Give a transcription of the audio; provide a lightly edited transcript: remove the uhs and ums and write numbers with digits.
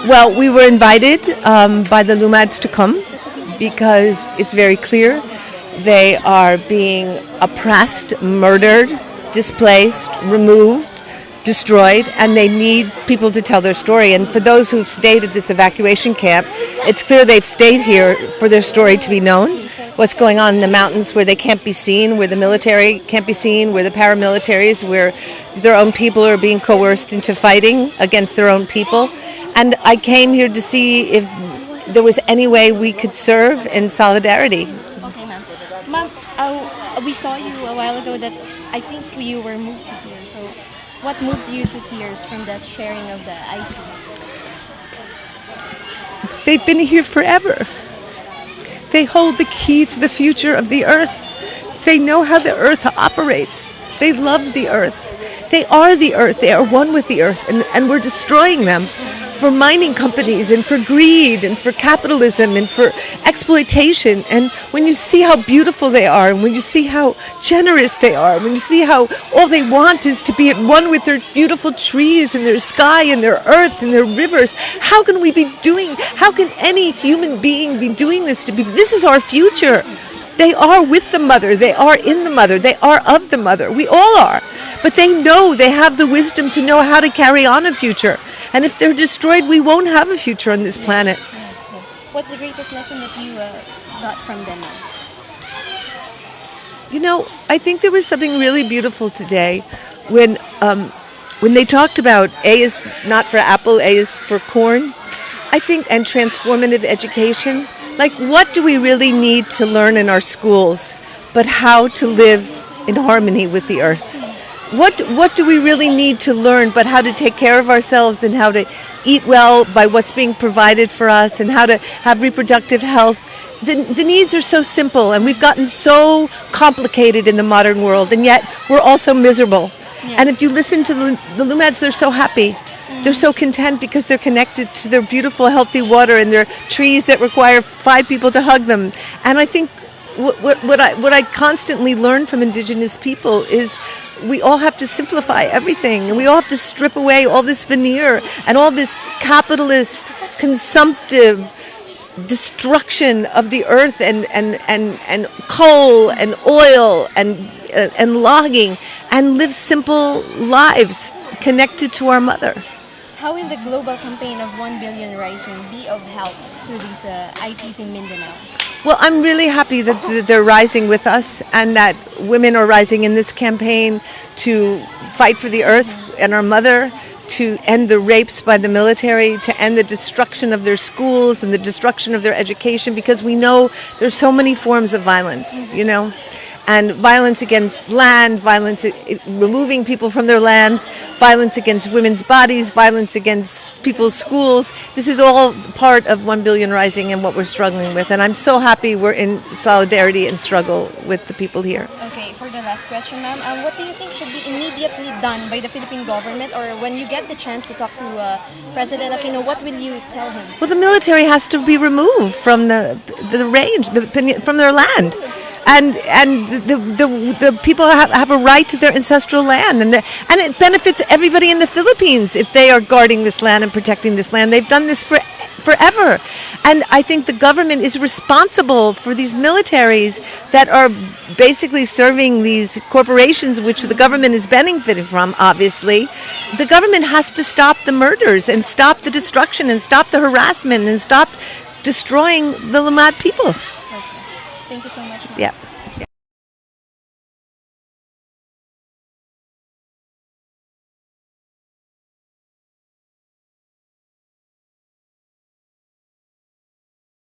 Well, we were invited by the Lumads to come because it's very clear they are being oppressed, murdered, displaced, removed, destroyed, and they need people to tell their story. And for those who've stayed at this evacuation camp, it's clear they've stayed here for their story to be known. What's going on in the mountains where they can't be seen, where the military can't be seen, where the paramilitaries, where their own people are being coerced into fighting against their own people. And I came here to see if there was any way we could serve in solidarity. Okay, ma'am. Ma'am, we saw you a while ago that I think you were moved to tears. So what moved you to tears from the sharing of the IPs? They've been here forever. They hold the key to the future of the earth. They know how the earth operates. They love the earth. They are the earth. They are one with the earth. And we're destroying them for mining companies and for greed and for capitalism and for exploitation. And when you see how beautiful they are, and when you see how generous they are, when you see how all they want is to be at one with their beautiful trees and their sky and their earth and their rivers, how can any human being be doing this to people? This is our future. They are with the mother. They are in the mother. They are of the mother. We all are. But they know, they have the wisdom to know how to carry on a future. And if they're destroyed, we won't have a future on this planet. Yes. What's the greatest lesson that you got from them? You know, I think there was something really beautiful today when they talked about A is not for apple, A is for corn. I think, and transformative education. Like, what do we really need to learn in our schools but how to live in harmony with the earth? What do we really need to learn but how to take care of ourselves and how to eat well by what's being provided for us and how to have reproductive health? The needs are so simple, and we've gotten so complicated in the modern world, and yet we're also miserable. Yeah. And if you listen to the Lumads, they're so happy. They're so content because they're connected to their beautiful, healthy water and their trees that require 5 people to hug them. And I think what I constantly learn from Indigenous people is we all have to simplify everything, and we all have to strip away all this veneer and all this capitalist, consumptive destruction of the earth and coal and oil and logging, and live simple lives connected to our mother. How will the global campaign of 1 billion rising be of help to these IPs in Mindanao? Well, I'm really happy that they're rising with us and that women are rising in this campaign to fight for the earth and our mother, to end the rapes by the military, to end the destruction of their schools and the destruction of their education, because we know there's so many forms of violence, you know. And violence against land, removing people from their lands, violence against women's bodies, violence against people's schools. This is all part of 1 Billion Rising and what we're struggling with. And I'm so happy we're in solidarity and struggle with the people here. Okay, for the last question, ma'am, what do you think should be immediately done by the Philippine government, or when you get the chance to talk to President Aquino, what will you tell him? Well, the military has to be removed from the range, from their land. And the people have a right to their ancestral land, and it benefits everybody in the Philippines if they are guarding this land and protecting this land. They've done this forever, and I think the government is responsible for these militaries that are basically serving these corporations, which the government is benefiting from. Obviously, the government has to stop the murders and stop the destruction and stop the harassment and stop destroying the Lumad people. Thank you so much, ma'am. Yeah.